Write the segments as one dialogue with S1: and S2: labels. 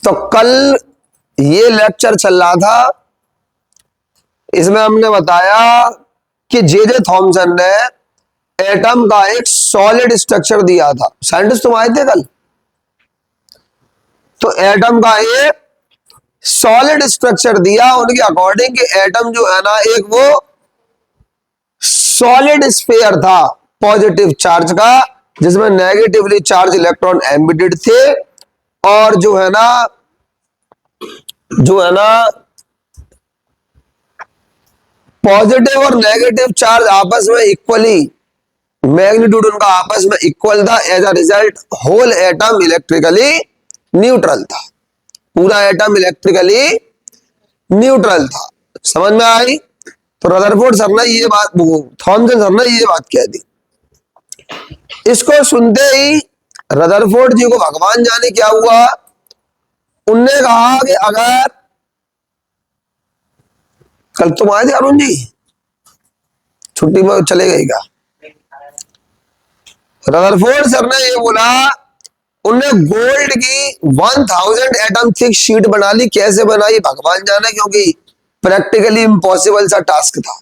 S1: तो कल ये लेक्चर चल रहा था, इसमें हमने बताया कि जे थॉमसन ने एटम का एक सॉलिड स्ट्रक्चर दिया था। साइंटिस्ट तुम आए थे कल? तो एटम का एक सॉलिड स्ट्रक्चर दिया उनके अकॉर्डिंग कि एटम जो है ना, एक वो सॉलिड स्फीयर था पॉजिटिव चार्ज का, जिसमें नेगेटिवली चार्ज इलेक्ट्रॉन एम्बेडेड थे, और जो है ना पॉजिटिव और नेगेटिव चार्ज आपस में इक्वली, मैग्नीट्यूड उनका आपस में इक्वल था। As a result whole atom electrically neutral था, पूरा एटम इलेक्ट्रिकली न्यूट्रल था। समझ में आई? तो रदरफोर्ड सर ने ये बात, थॉमसन सर ने ये बात कह दी। इसको सुनते ही रदरफोर्ड जी को भगवान जाने क्या हुआ। उनने कहा कि अगर कल तुम आए थे अरुण जी, छुट्टी में चले गए क्या? रदरफोर्ड सर ने ये बोला, उनने गोल्ड की 1000 एटम थिक शीट बना ली। कैसे बनाई भगवान जाने, क्योंकि प्रैक्टिकली इम्पॉसिबल सा टास्क था।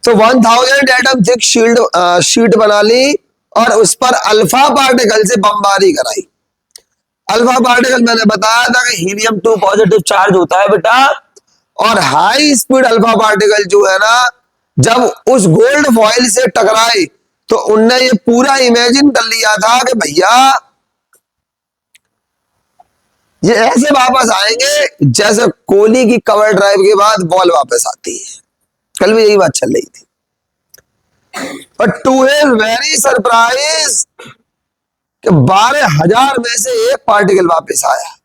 S1: तो 1000 एटम थिक शीट बना ली और उस पर अल्फा पार्टिकल से बमबारी कराई। अल्फा पार्टिकल मैंने बताया था कि हीलियम 2 पॉजिटिव चार्ज होता है बेटा, और हाई स्पीड अल्फा पार्टिकल जो है ना, जब उस गोल्ड फॉइल से टकराए तो उनने ये पूरा इमेजिन कर लिया था कि भैया ये ऐसे वापस आएंगे जैसे कोहली की कवर ड्राइव के बाद बॉल वापस आती है। कल भी यही बात चल रही थी। But to his very surprise 12,000 में से एक पार्टिकल वापस आया,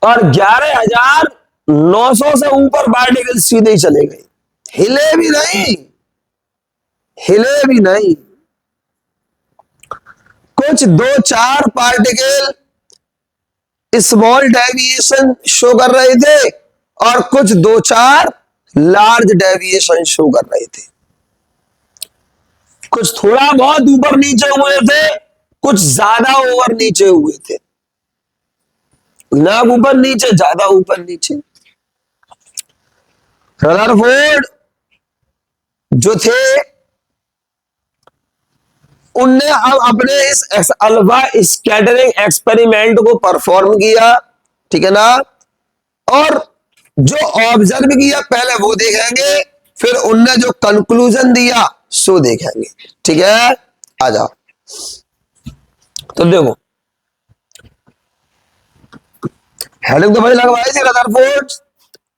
S1: और 11,900 से ऊपर पार्टिकल सीधे ही चले गए, हिले भी नहीं, हिले भी नहीं। कुछ 2-4 पार्टिकल स्मॉल डेविएशन शो कर रहे थे, और कुछ 2-4 लार्ज डेविएशन शो कर रहे थे। कुछ थोड़ा बहुत ऊपर नीचे हुए थे, कुछ ज्यादा ऊपर नीचे हुए थे, ना ऊपर नीचे, ज्यादा ऊपर नीचे। रदरफोर्ड जो थे उनने अब अपने इस अल्फा स्कैटरिंग एक्सपेरिमेंट को परफॉर्म किया, ठीक है ना, और जो ऑब्जर्व किया पहले वो देखेंगे, फिर उनने जो कंक्लूजन दिया सो देखेंगे, ठीक है। आ जाओ। तो देखो, हेडिंग तो भाई लगवाई थी, रदरफोर्ड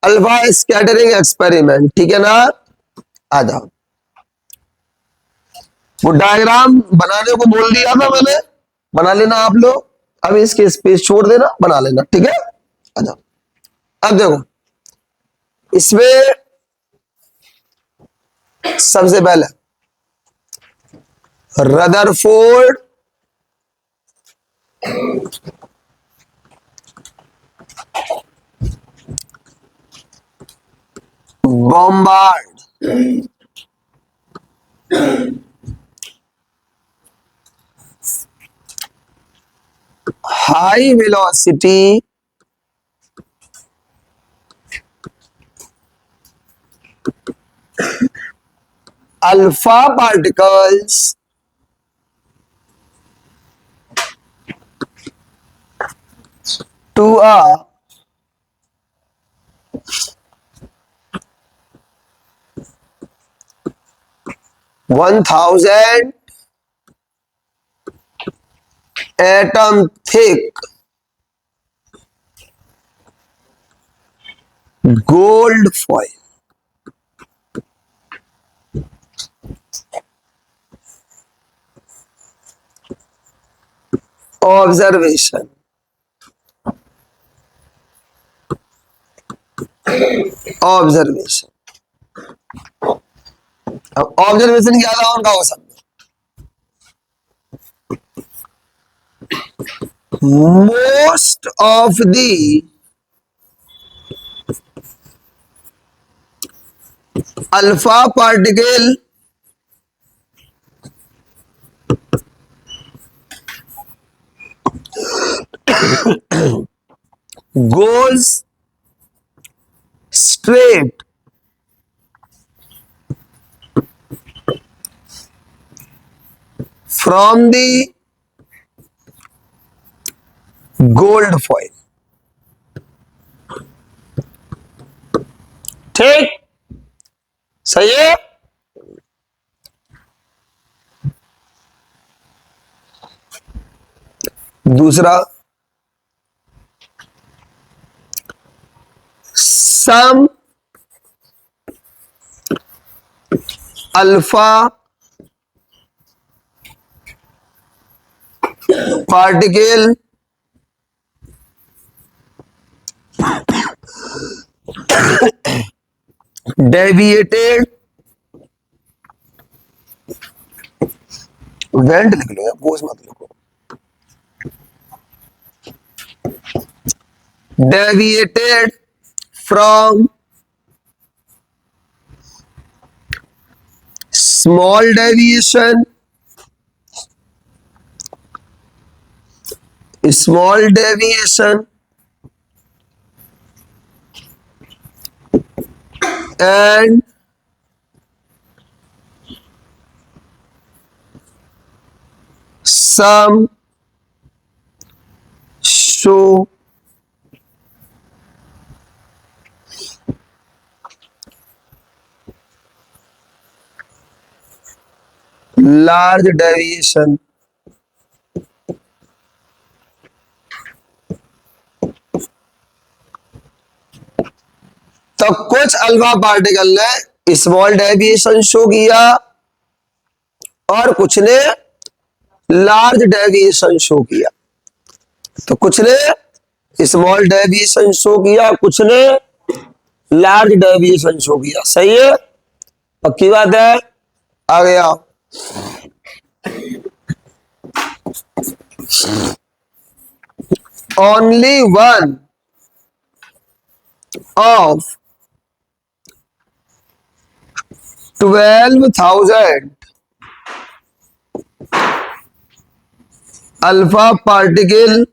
S1: अल्फा स्कैटरिंग एक्सपेरिमेंट, ठीक है ना। आ जाओ, वो डायग्राम बनाने को बोल दिया था मैंने, बना लेना आप लोग। अब इसके स्पेस छोड़ देना, बना लेना, ठीक है। आ जाओ। अब देखो, इसमें सबसे पहले Rutherford bombard high velocity alpha particles to a 1000 atom thick gold foil. Observation. Observation. अब ऑब्जर्वेशन क्या था उनका, वो सब most of the alpha particle goes straight from the gold foil. ठीक, सही है। दूसरा, सम अल्फा पार्टिकल डेविएटेड, वेंट लिख लो या पोज मत लिखो, deviated from small deviation and some show large deviation तो कुछ अल्फा पार्टिकल ने स्मॉल डेविएशन शो किया और कुछ ने लार्ज डेविएशन शो किया। तो कुछ ने स्मॉल डेविएशन शो किया, कुछ ने लार्ज डेविएशन शो किया। सही है, पक्की बात है। आ गया only one of 12,000 alpha particle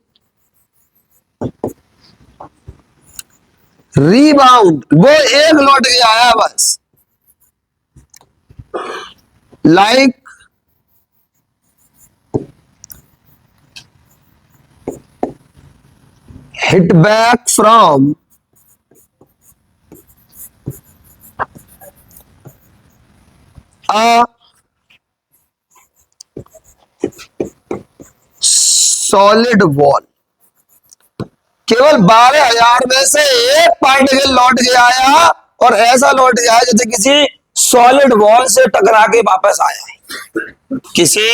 S1: rebound, वो एक लौट के आया बस, like hit back from a solid wall। केवल 12,000 में से एक पार्टिकल लौट के आया और ऐसा लौट के आया जैसे किसी सॉलिड वॉल से टकरा के वापस आया। किसी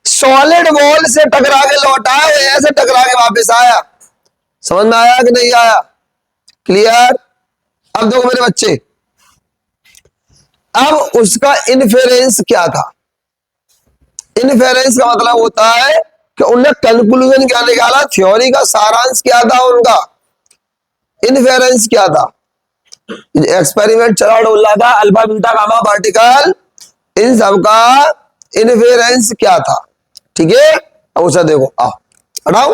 S1: सॉलिड वॉल से टकरा के लौटा है, ऐसे टकरा के वापस आया। समझ में आया कि नहीं आया? क्लियर? अब देखो मेरे बच्चे, अब उसका इन्फेरेंस क्या था? इन्फेरेंस का मतलब होता है कि उन्हें कंक्लूजन क्या निकाला, थ्योरी का सारांश क्या था उनका, इन्फेरेंस क्या था। एक्सपेरिमेंट चला डोल रहा था, अल्फा बीटा गामा पार्टिकल, इन सबका इन्फेरेंस क्या था। ठीक है, अब उसे देखो, आओ हटाओ,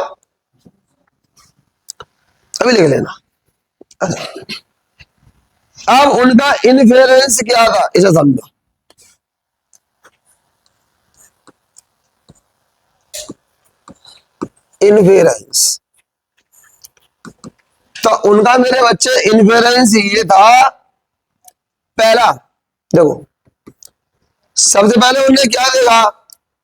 S1: अभी लिख लेना। अब उनका इन्फेरेंस क्या था इसे समझो। इन्फेरेंस तो उनका मेरे बच्चे इन्फेरेंस ये था, पहला देखो, सबसे पहले उन्होंने क्या देखा,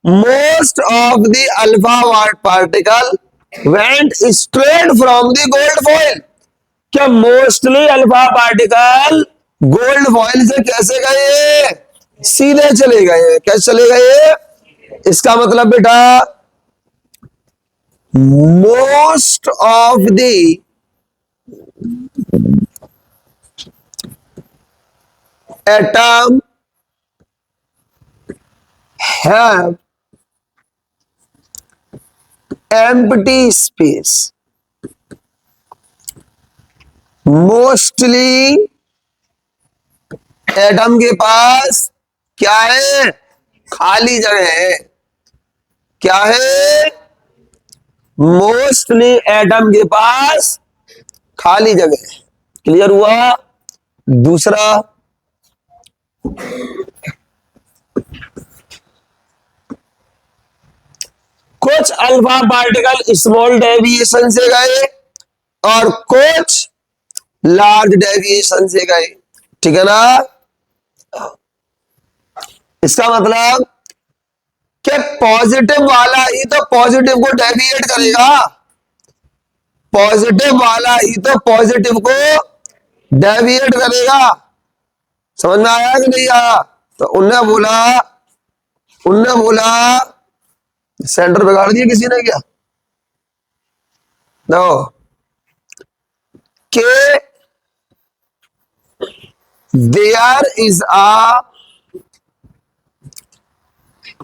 S1: most of the alpha particle went straight from the gold foil. क्या mostly alpha particle gold foil से कैसे गए? सीधे चले गए। कैसे चले गए? इसका मतलब बेटा, most of the atom have empty space. Mostly atom के पास क्या है? खाली जगह है। क्या है? मोस्टली एटम के पास खाली जगह। क्लियर हुआ? दूसरा, कुछ अल्फा पार्टिकल स्मॉल डेविएशन से गए और कुछ लार्ज डेविएशन से गए। ठीक है ना? इसका मतलब कि पॉजिटिव वाला ही तो पॉजिटिव को डेविएट करेगा, पॉजिटिव वाला ही तो पॉजिटिव को डेविएट करेगा। समझ में आया कि नहीं आया? तो उनने बोला सेंटर बिगाड़ दिया किसी ने क्या? नो, के there is a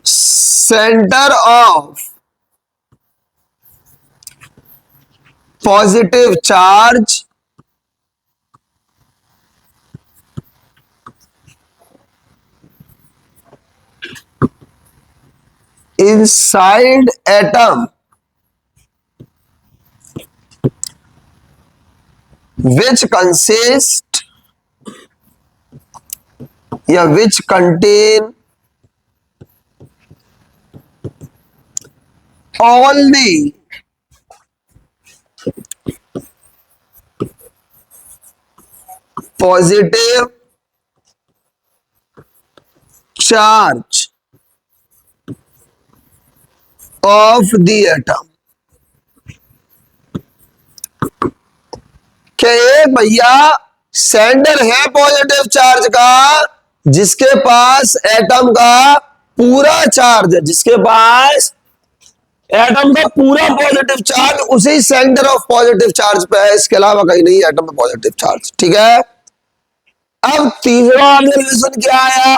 S1: centre of positive charge inside atom which consist या which contain all the positive charge of the atom। कि एक भैया सेंटर है पॉजिटिव चार्ज का जिसके पास एटम का पूरा चार्ज है, जिसके पास एटम का पूरा पॉजिटिव चार्ज उसी सेंटर ऑफ पॉजिटिव चार्ज पे है, इसके अलावा कहीं नहीं एटम में पॉजिटिव चार्ज। ठीक है? अब तीसरा ऑब्जर्वेशन क्या आया?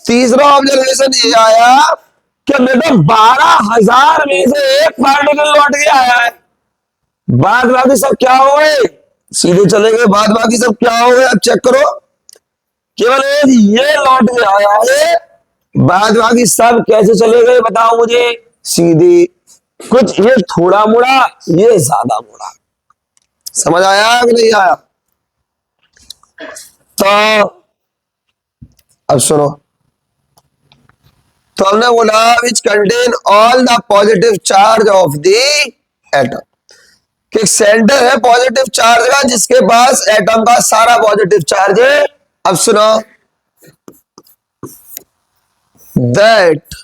S1: तीसरा ऑब्जर्वेशन ये आया कि बेटा 12,000 में से एक पार्टिकल लौट के आया है, बाद बाकी सब क्या हो गए? सीधे चले गए। बाद बाकी सब क्या हो गए? अब चेक करो, केवल एक ये लौट के आया है, बाद बाकी सब कैसे चले गए बताओ मुझे? सीधे। कुछ ये थोड़ा मुड़ा, ये ज्यादा मुड़ा। समझ आया कि नहीं आया? तो अब सुनो, तो हमने बोला which contain all the positive charge of the atom, कि सेंटर है पॉजिटिव चार्ज का जिसके पास एटम का सारा पॉजिटिव चार्ज है। अब सुनो, that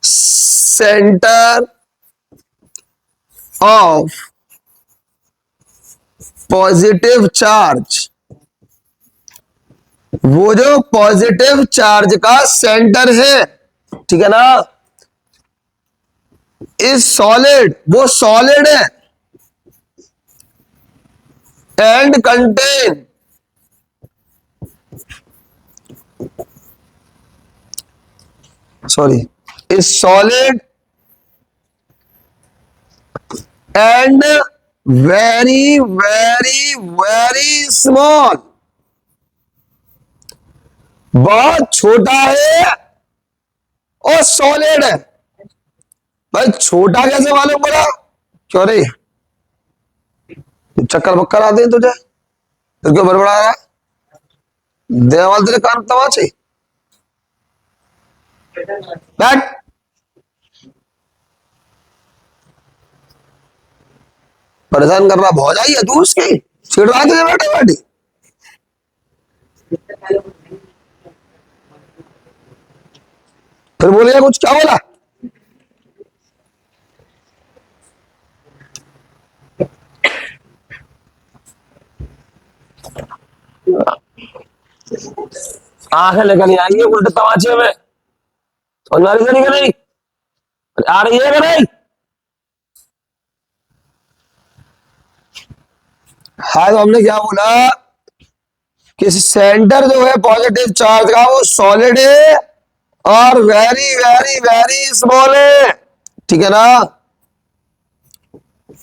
S1: centre of positive charge, वो जो पॉजिटिव चार्ज का सेंटर है, ठीक है ना, इज सॉलिड, वो सॉलिड है, and contain is solid and very very very small, बहुत छोटा है और सॉलिड है। भाई छोटा कैसे मालूम पड़ा? क्यों रे, चक्कर बक्कर आते हैं तुझे? तो क्यों बड़बड़ा रहा? देवाल तेरे कान तमाचे बैठ। परेशान कर रहा, बहुत आई है तू उसकी, छिड़ रहा तुझे बैठे बैठे। फिर बोलिए कुछ, क्या बोला? आंखें लेकर नहीं आई है उल्टे तमाचे में, समझ आ रही है नहीं? आ रही है कि नहीं? हाँ, तो हमने क्या बोला कि सेंटर जो है पॉजिटिव चार्ज का वो सॉलिड है और वेरी वेरी वेरी स्मॉल है। ठीक है ना?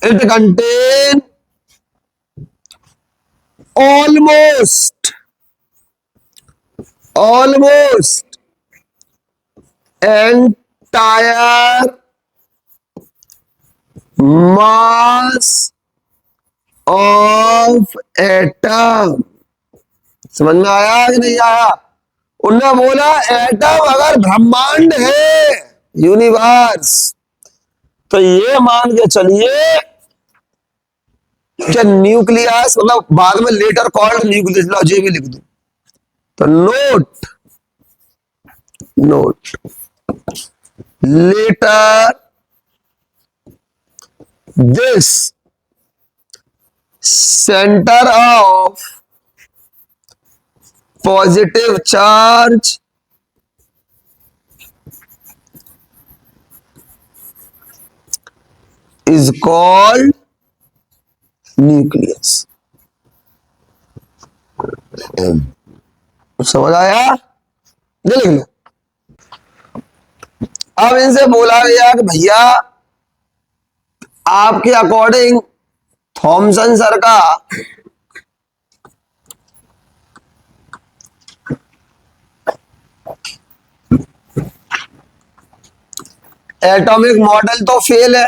S1: It contain almost entire mass of atom. समझ में आया कि नहीं आया? उन्होंने बोला एटम अगर ब्रह्मांड है, यूनिवर्स, तो ये मान के चलिए कि न्यूक्लियस, मतलब बाद में लेटर कॉल्ड न्यूक्लियस, लो ये भी लिख दूं तो note later this centre of positive charge is called nucleus. समझ आया? ये लिख लो। अब इनसे बोला गया कि भैया आपके अकॉर्डिंग थॉमसन सर का एटॉमिक मॉडल तो फेल है।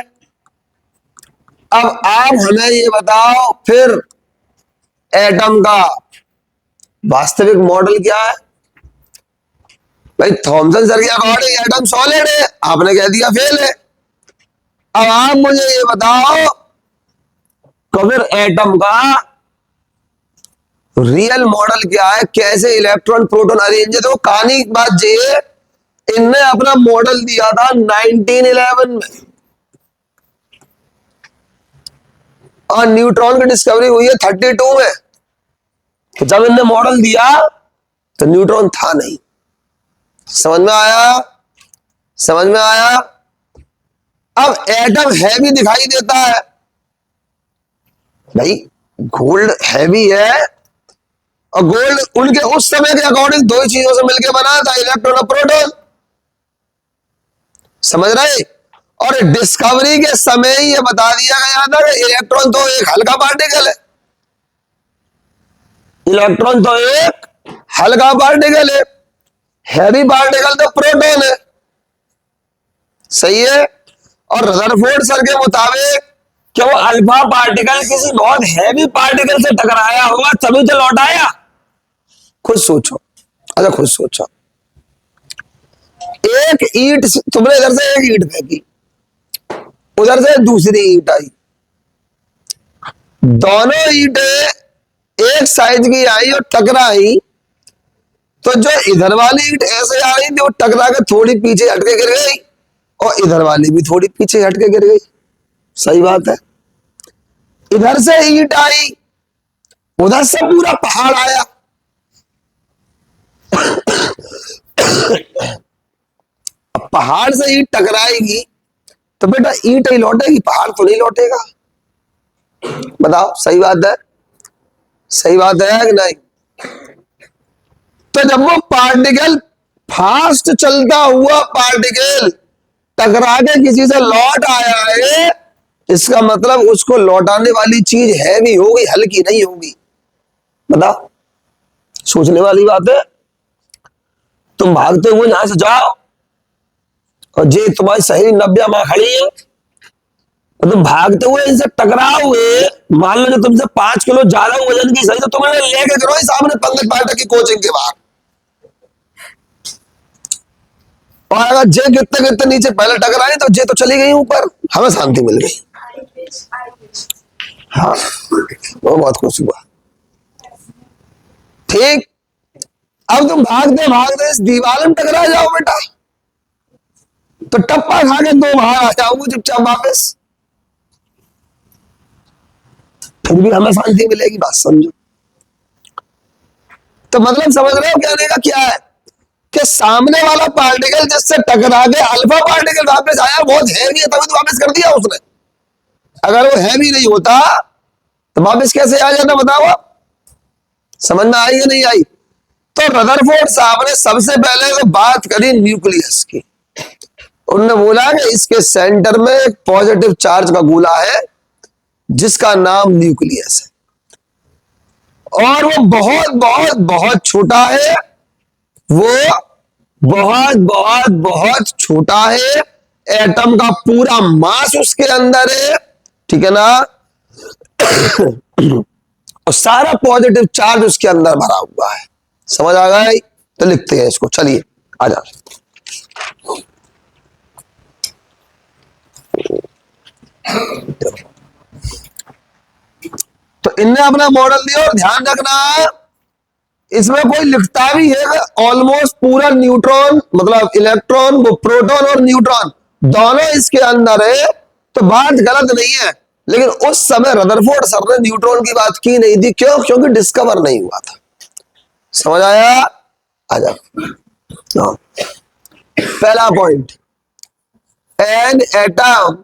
S1: अब आप हमें ये बताओ फिर एटम का वास्तविक मॉडल क्या है? भाई थॉमसन सर के अकॉर्डिंग एटम सॉलिड है, आपने कह दिया फेल है। अब आप मुझे ये बताओ तो फिर एटम का रियल मॉडल क्या है? कैसे इलेक्ट्रॉन प्रोटॉन अरेंज है? तो कहानी की बात ये, इनने अपना मॉडल दिया था 1911 में और न्यूट्रॉन की डिस्कवरी हुई है 32 में। तो जब इनने मॉडल दिया तो न्यूट्रॉन था नहीं। समझ में आया? समझ में आया? अब एटम हैवी दिखाई देता है, भाई गोल्ड हैवी है, और गोल्ड उनके उस समय के अकॉर्डिंग दो ही चीजों से मिलकर बना था, इलेक्ट्रॉन और प्रोटॉन। समझ रहे? और डिस्कवरी के समय ही ये बता दिया गया था कि इलेक्ट्रॉन तो एक हल्का पार्टिकल है, इलेक्ट्रॉन तो एक हल्का पार्टिकल है, हैवी पार्टिकल तो प्रोटॉन है। सही है? और रदरफोर्ड सर के मुताबिक कि वो अल्फा पार्टिकल किसी बहुत हैवी पार्टिकल से टकराया होगा तभी तो लौट आया। खुद सोचो, अच्छा खुद सोचो, एक ईंट तुमने इधर से एक ईंट फेंकी, उधर से दूसरी ईंट आई, दोनों ईंटें एक साइज की आई और टकराई, तो जो इधर वाली ईंट ऐसे आ रही थी वो टकरा के थोड़ी पीछे हटके गिर गई और इधर वाली भी थोड़ी पीछे हटके गिर गई। सही बात है? इधर से ईंट आई, उधर से पूरा पहाड़ आया। अब पहाड़ से ईंट टकराएगी तो बेटा ईंट ही लौटेगी, पहाड़ तो नहीं लौटेगा। बताओ सही बात है? सही बात है कि नहीं? तो जब वो पार्टिकल, फास्ट चलता हुआ पार्टिकल टकरा के किसी से लौट आया है, इसका मतलब उसको लौटाने वाली चीज हैवी होगी, हल्की नहीं होगी। बताओ, सोचने वाली बात है। तुम भागते हुए यहां से जाओ और जे तुम्हारी सही 90 मां खड़ी है, तो तुम भागते हुए इनसे टकराओगे, मान लो तुमसे 5 किलो ज्यादा वजन की, सही तो तुम्हें लेके गिरो सामने पंकज पाठक की कोचिंग के बाहर, और अगर जे गिरते गिरते नीचे पहले टकराई तो जे तो चली गई ऊपर, हमें शांति मिल गई। हाँ, वो बहुत खुश हुआ। ठीक, अब तुम भागते भागते इस दीवार में टकरा जाओ बेटा, तो टप्पा खा के दो बाहर आ जाओगे चुपचाप वापस, फिर भी हमें शांति मिलेगी। बात समझो। तो मतलब समझ रहे हो कहने का क्या है कि सामने वाला पार्टिकल जिससे टकरा के अल्फा पार्टिकल वापस आया, बहुत हैवी है तभी तो वापस कर दिया उसने। अगर वो हैवी नहीं होता तो वापस कैसे आ जाता? बताओ। समझ में आई या नहीं आई? तो रदरफोर्ड साहब ने सबसे पहले तो बात करी न्यूक्लियस की। उन्होंने बोला कि इसके सेंटर में एक पॉजिटिव चार्ज का गोला है जिसका नाम न्यूक्लियस है, और वो बहुत बहुत बहुत छोटा है, वो बहुत बहुत बहुत छोटा है, एटम का पूरा मास उसके अंदर है, ठीक है ना, और सारा पॉजिटिव चार्ज उसके अंदर भरा हुआ है। समझ आ गई? तो लिखते हैं इसको, चलिए आ जा। तो इनने अपना मॉडल दिया और ध्यान रखना इसमें कोई लिखता भी है ऑलमोस्ट पूरा न्यूट्रॉन मतलब इलेक्ट्रॉन, वो प्रोटॉन और न्यूट्रॉन दोनों इसके अंदर है, तो बात गलत नहीं है। लेकिन उस समय रदरफोर्ड सर ने न्यूट्रॉन की बात की नहीं थी, क्यों? क्योंकि डिस्कवर नहीं हुआ था। समझ आया? आ जाओ। पहला point, an atom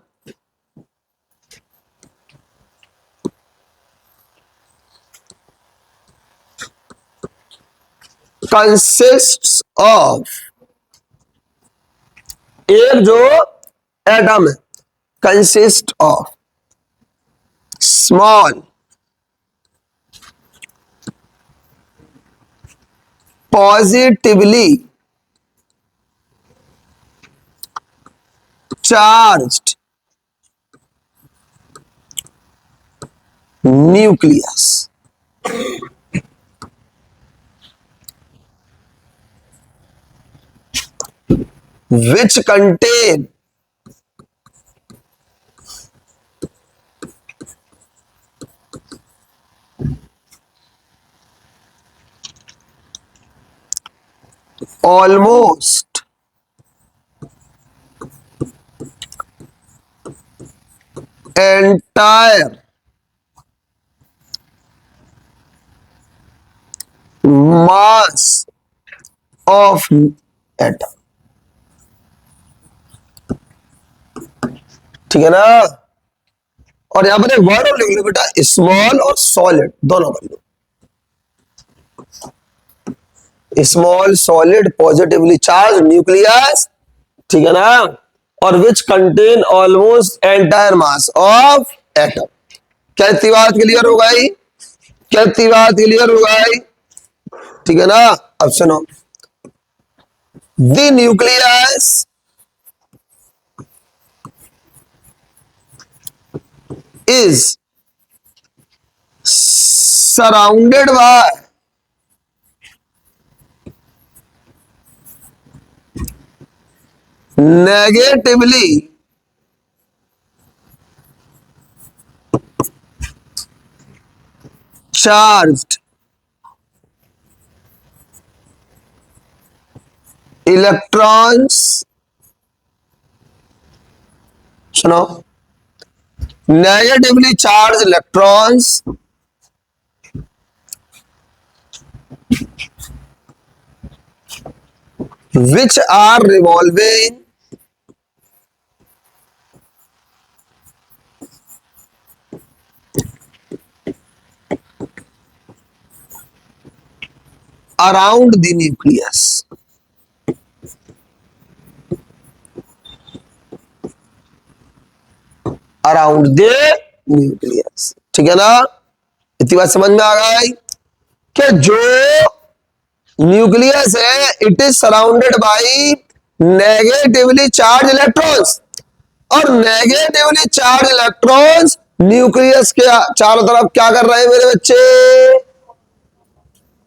S1: consists of, एक जो एटम है consist of small positively charged nucleus, which contain almost entire mass of atom। ठीक है ना? और यहां पर एक वर्ड और लिख लो बेटा, स्मॉल और सॉलिड दोनों कर लो। Small solid positively charge nucleus, ठीक है ना, और which contain almost entire mass of atom. क्या इतनी बात क्लियर हो गई? क्या इतनी बात क्लियर हो गई? ठीक है ना? अब सुनो, the nucleus is surrounded by negatively charged electrons, सुनो, negatively charged electrons which are revolving around the nucleus। Around the nucleus, ठीक है ना? इतनी बात समझ में आ गई कि जो न्यूक्लियस है it is surrounded by negatively charge electrons, और नेगेटिवली चार्ज इलेक्ट्रॉन्स न्यूक्लियस के चारों तरफ क्या कर रहे हैं मेरे बच्चे?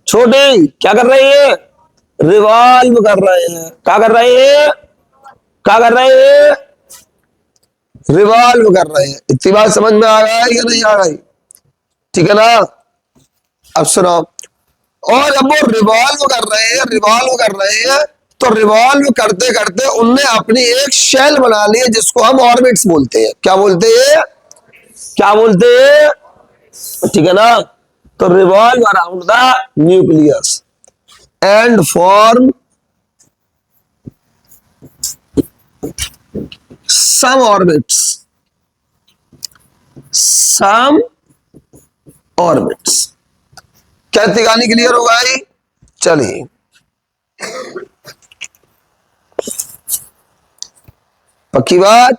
S1: छोटे क्या कर रहे हैं? रिवॉल्व कर रहे हैं। क्या कर रहे हैं? क्या कर रहे हैं? रिवॉल्व कर रहे हैं। इतनी बात समझ में आ गई या नहीं आ गई? ठीक है ना? अब सुनो, और जब वो रिवॉल्व कर रहे हैं, रिवॉल्व कर रहे हैं, तो रिवॉल्व करते करते उनने अपनी एक शेल बना ली है जिसको हम ऑर्बिट्स बोलते हैं। क्या बोलते हैं? क्या बोलते हैं? ठीक है ना? तो revolve around the nucleus and form some orbits, some orbits। क्या कहानी क्लियर हो गई? चलिए, पक्की बात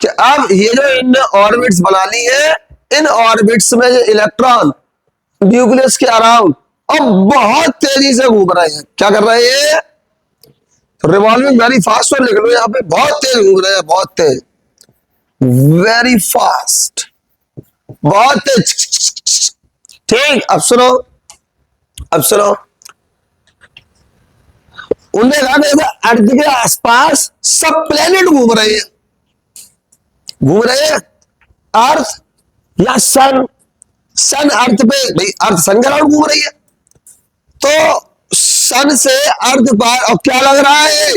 S1: कि अब ये जो इन ऑर्बिट्स बना ली है, इन ऑर्बिट्स में जो इलेक्ट्रॉन न्यूक्लियस के अराउंड अब बहुत तेजी से घूम रहे हैं। क्या कर रहे हैं? रिवॉल्विंग वेरी फास्ट, और लिख लो यहाँ पे बहुत तेज घूम रहे हैं, बहुत तेज, वेरी फास्ट, बहुत तेज। ठीक, अब सुनो, अब सुनो। उन्होंने कहा कि अर्थ के आसपास सब प्लेनेट घूम रहे हैं, घूम रहे हैं, अर्थ या सन, सन अर्थ पे, भाई अर्थ सन के अराउंड घूम रही है, तो सन से अर्थ पर और क्या लग रहा है,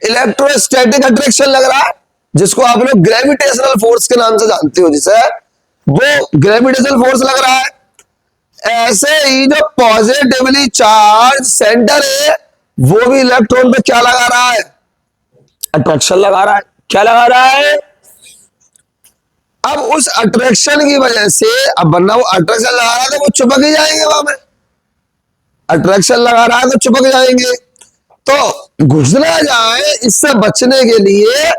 S1: इलेक्ट्रोस्टैटिक अट्रैक्शन लग रहा है, जिसको आप लोग ग्रेविटेशनल फोर्स के नाम से जानते हो, जिसे वो ग्रेविटेशनल फोर्स लग रहा है। ऐसे ही जो पॉजिटिवली चार्ज सेंटर है, वो भी इलेक्ट्रॉन पे क्या लगा रहा है, अट्रैक्शन लगा रहा है। क्या लगा रहा है, अब उस अट्रैक्शन की वजह से, अब वरना वो अट्रैक्शन लगा रहा है तो वो चिपक ही जाएंगे वहां में, अट्रैक्शन लगा रहा है तो चिपक जाएंगे, तो घुस ना जाए इससे बचने के लिए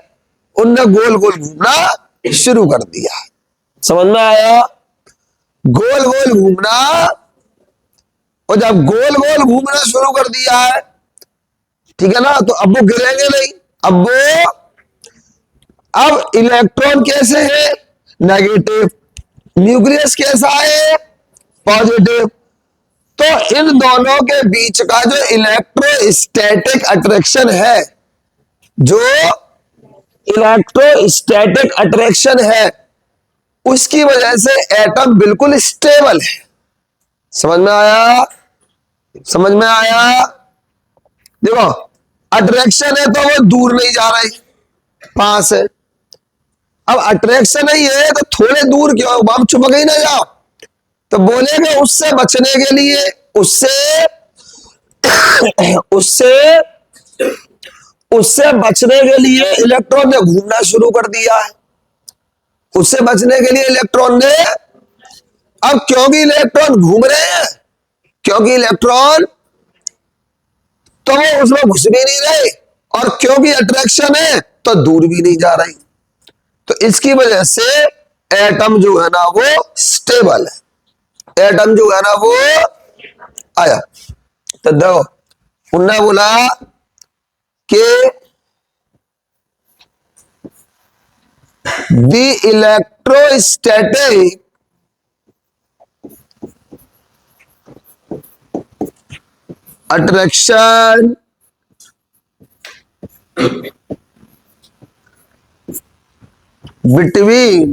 S1: उनने गोल गोल घूमना शुरू कर दिया। समझ में आया, गोल गोल घूमना, और जब गोल गोल घूमना शुरू कर दिया है, ठीक है ना, तो अब वो गिरेंगे नहीं, अब इलेक्ट्रॉन कैसे है, नेगेटिव, न्यूक्लियस कैसा है, पॉजिटिव, तो इन दोनों के बीच का जो इलेक्ट्रोस्टैटिक अट्रैक्शन है, जो इलेक्ट्रोस्टैटिक अट्रैक्शन है, उसकी वजह से एटम बिल्कुल स्टेबल है। समझ में आया, समझ में आया। देखो अट्रैक्शन है तो वो दूर नहीं जा रही, पास है, अब अट्रैक्शन नहीं है तो थोड़े दूर क्यों, हम चुपक ही ना जाओ, तो बोलेंगे उससे बचने के लिए, उससे उससे उससे बचने के लिए इलेक्ट्रॉन ने घूमना शुरू कर दिया है, उससे बचने के लिए इलेक्ट्रॉन ने, अब क्योंकि इलेक्ट्रॉन घूम रहे हैं, क्योंकि इलेक्ट्रॉन तो वो उसमें घुस भी नहीं रहे, और क्योंकि अट्रैक्शन है तो दूर भी नहीं जा रही, तो इसकी वजह से एटम जो है ना वो स्टेबल है, एटम जो है ना वो आया। तो देखो उन्होंने बोला कि the electrostatic attraction between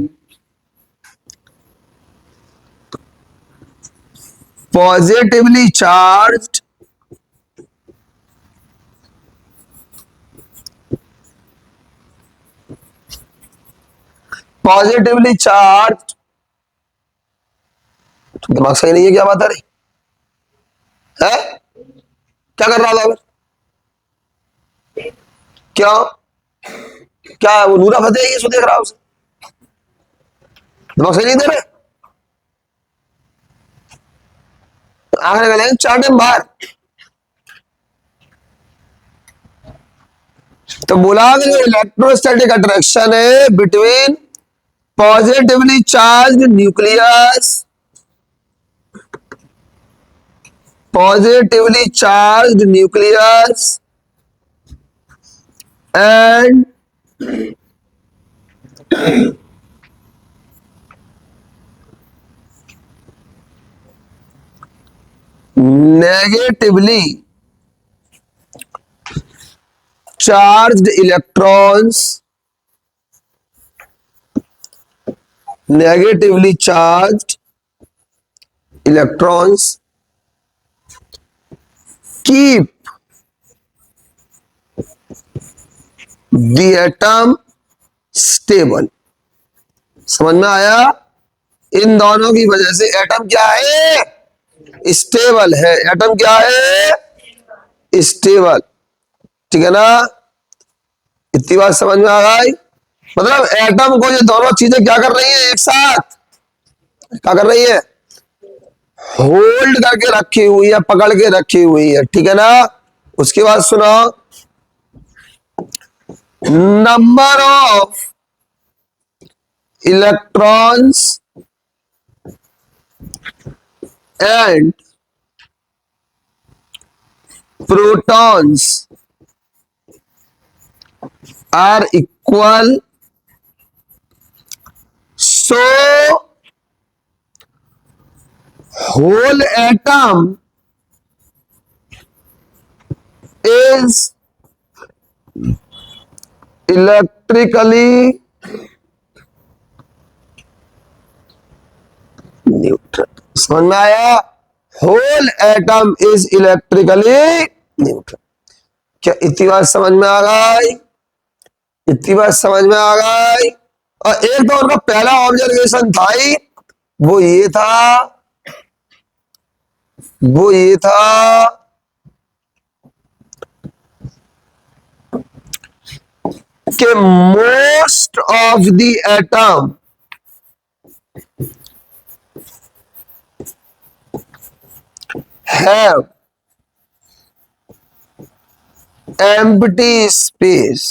S1: positively charged दिमाग सही नहीं है, क्या बात है, क्या कर रहा था फिर, क्या क्या वो नूरा फतेह ये सो देख रहा, उसे दिमाग सही नहीं दे रहे, आखिर गए चार टाइम बाहर। तो बोला कि जो इलेक्ट्रोस्टैटिक अट्रैक्शन है between positively charge nucleus, positively charge nucleus and negatively charged electrons, negatively charged electrons keep the atom stable। समझ में आया, इन दोनों की वजह से एटम क्या है, स्टेबल है, एटम क्या है, स्टेबल, ठीक है ना, इतनी बात समझ में आ गई। मतलब एटम को ये दोनों चीजें क्या कर रही है, एक साथ क्या कर रही है, होल्ड करके रखी हुई है, पकड़ के रखी हुई है, ठीक है ना। उसके बाद सुनो, number of electrons and protons are equal, so whole atom is electrically neutral. समझ में आया? Whole atom is electrically neutral. क्या इतनी बात समझ में आ गई? इतनी बात समझ में आ गई? और एक तो उनका पहला ऑब्जर्वेशन था ही, वो ये था, वो ये था कि most of the atom have empty space.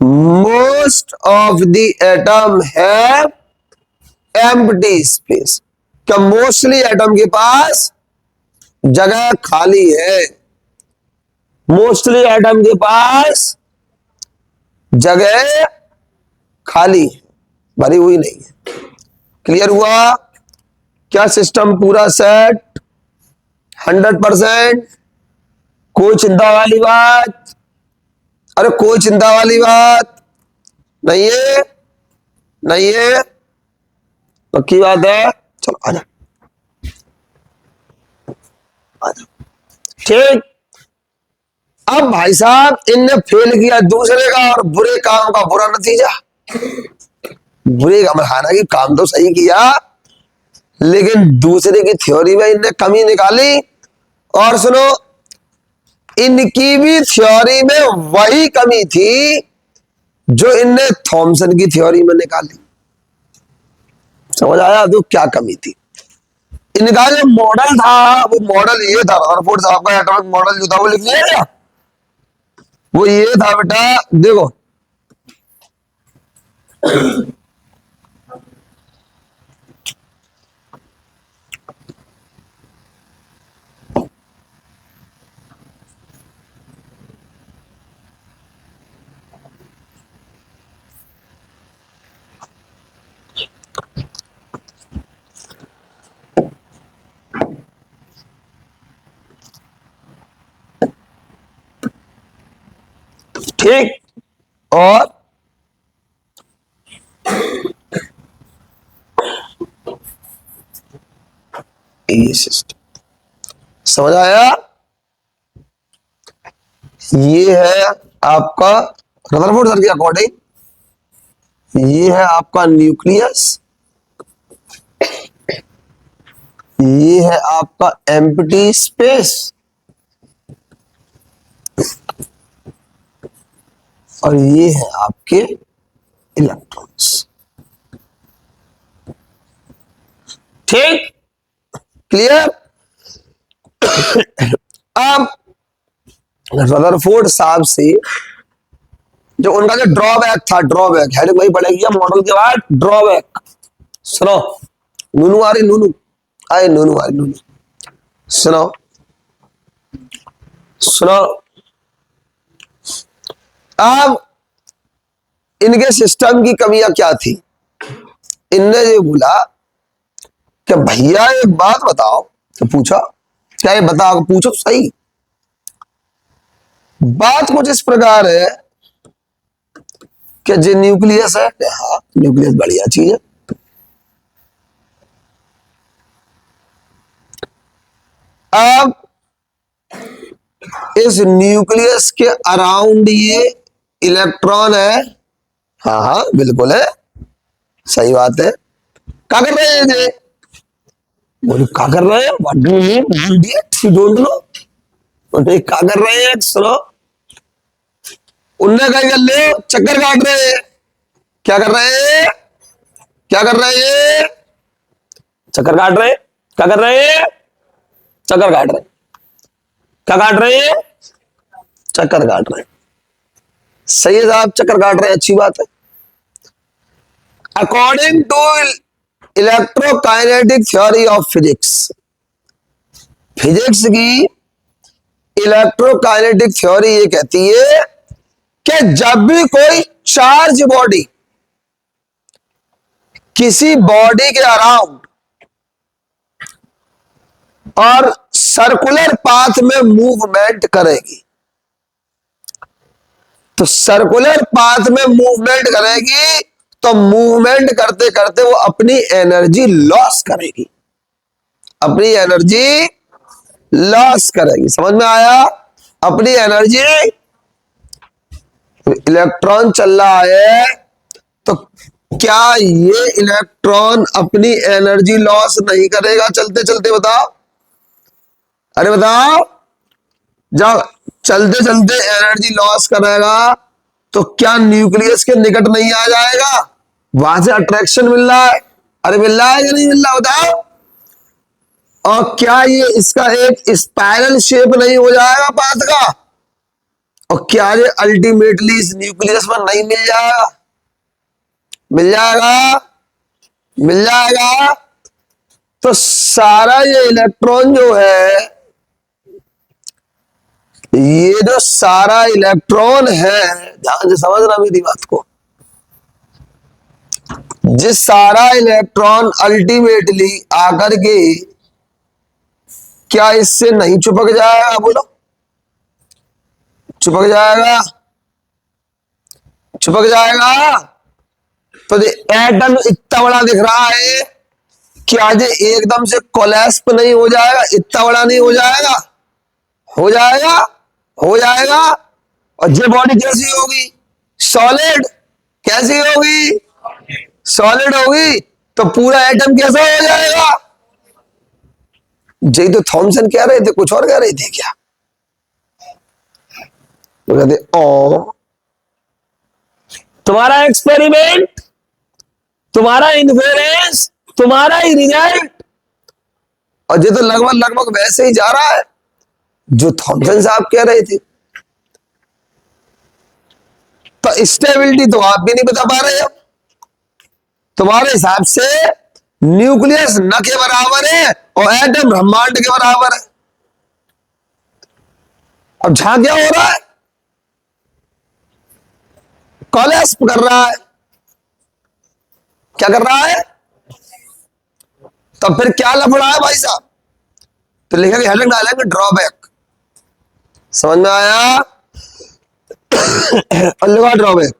S1: Most of the atom have empty space. क्या मोस्टली एटम के पास जगह खाली है? मोस्टली एटम के पास जगह खाली है, भरी हुई नहीं है। क्लियर हुआ? क्या सिस्टम पूरा सेट? 100%? कोई चिंता वाली बात? अरे कोई चिंता वाली बात नहीं है? नहीं है? पक्की बात है? चलो आजा आजा। ठीक। अब भाई साहब इनने फेल किया दूसरे का और बुरे काम का बुरा नतीजा। बुरे काम, हालांकि काम तो सही किया, लेकिन दूसरे की थ्योरी में इनने कमी निकाली। और सुनो, इनकी भी थ्योरी में वही कमी थी जो इनने थॉमसन की थ्योरी में निकाली। समझ आया? तो क्या कमी थी? इनका जो मॉडल था, वो मॉडल ये था, रदरफोर्ड साहब का एटॉमिक मॉडल जो था वो लिख लिया क्या? वो ये था बेटा, देखो ठीक। और ये सिस्टम समझ आया? ये है आपका रदरफोर्ड सर के अकॉर्डिंग, ये है आपका न्यूक्लियस, ये है आपका एम्प्टी स्पेस, और ये है आपके इलेक्ट्रॉन्स। ठीक? क्लियर? अब रदरफोर्ड साहब से जो उनका जो ड्रॉबैक था, ड्रॉबैक हेडिंग वही पड़ेगी मॉडल के बाद, ड्रॉबैक। सुनो, नूनू आ रही, नूनू आए, नूनू आ रही, नूनू सुनो, सुनो। अब इनके सिस्टम की कमियां क्या थी? इनने ये बोला कि भैया एक बात बताओ, तो पूछा क्या, ये बताओ, पूछो सही। बात कुछ इस प्रकार है कि जो न्यूक्लियस है, हाँ न्यूक्लियस बढ़िया चीज है, अब इस न्यूक्लियस के अराउंड ये इलेक्ट्रॉन है, हाँ हाँ बिल्कुल है, सही बात है। क्या कर रहे हैं ये? बोले क्या कर रहे हैं? What do you idiot, you don't know? बोले क्या कर रहे हैं? सुनो, उनने कहा कर ले, चक्कर काट रहे हैं। क्या कर रहे हैं? क्या कर रहे हैं? चक्कर काट रहे हैं। क्या कर रहे हैं? चक्कर काट रहे हैं। क्या काट रहे हैं? चक्कर काट रहे हैं। सही है साहब, चक्कर काट रहे हैं, अच्छी बात है। According to electrokinetic theory of physics, physics की इलेक्ट्रोकाइनेटिक थ्योरी ये कहती है कि जब भी कोई चार्ज बॉडी किसी बॉडी के अराउंड और सर्कुलर पाथ में मूवमेंट करेगी, तो सर्कुलर पाथ में मूवमेंट करेगी तो मूवमेंट करते करते वो अपनी एनर्जी लॉस करेगी, अपनी एनर्जी लॉस करेगी। समझ में आया? अपनी एनर्जी, इलेक्ट्रॉन चल रहा है तो क्या ये इलेक्ट्रॉन अपनी एनर्जी लॉस नहीं करेगा चलते चलते? बताओ, अरे बताओ, जब चलते चलते एनर्जी लॉस करेगा तो क्या न्यूक्लियस के निकट नहीं आ जाएगा? वहां से अट्रैक्शन मिल रहा है, अरे मिल रहा है या नहीं मिल रहा? बताओ। और क्या ये इसका एक स्पाइरल शेप नहीं हो जाएगा पाथ का? और क्या ये अल्टीमेटली इस न्यूक्लियस में नहीं मिल जाएगा? मिल जाएगा, मिल जाएगा। तो सारा ये इलेक्ट्रॉन जो है, ये जो सारा इलेक्ट्रॉन है, ध्यान से समझना मेरी बात को, जिस सारा इलेक्ट्रॉन अल्टीमेटली आकर के क्या इससे नहीं चिपक जाएगा? बोलो, चिपक जाएगा, चिपक जाएगा। तो एटम इतना बड़ा दिख रहा है, क्या ये एकदम से कोलैप्स नहीं हो जाएगा? इतना बड़ा नहीं हो जाएगा? हो जाएगा, हो जाएगा। और ये बॉडी कैसी होगी? सॉलिड। कैसी होगी? सॉलिड होगी। तो पूरा एटम कैसा हो जाएगा? यही तो थॉमसन कह रहे थे, कुछ और कह रहे थे क्या? वो कहते ओ, तुम्हारा एक्सपेरिमेंट, तुम्हारा इन्फेरेंस, तुम्हारा ही रिजल्ट, और ये तो लगभग लगभग वैसे ही जा रहा है जो थॉमसन साहब कह रहे थे। तो स्टेबिलिटी तो आप भी नहीं बता पा रहे हो। तुम्हारे हिसाब से न्यूक्लियस न के बराबर है और एटम ब्रह्मांड के बराबर है। अब जहां क्या हो रहा है? कोलैप्स कर रहा है। क्या कर रहा है? तो फिर क्या लफड़ा है भाई साहब? तो लिखेंगे, हेडिंग डालेंगे ड्रॉबैक। समझ में आया? ड्रॉबैक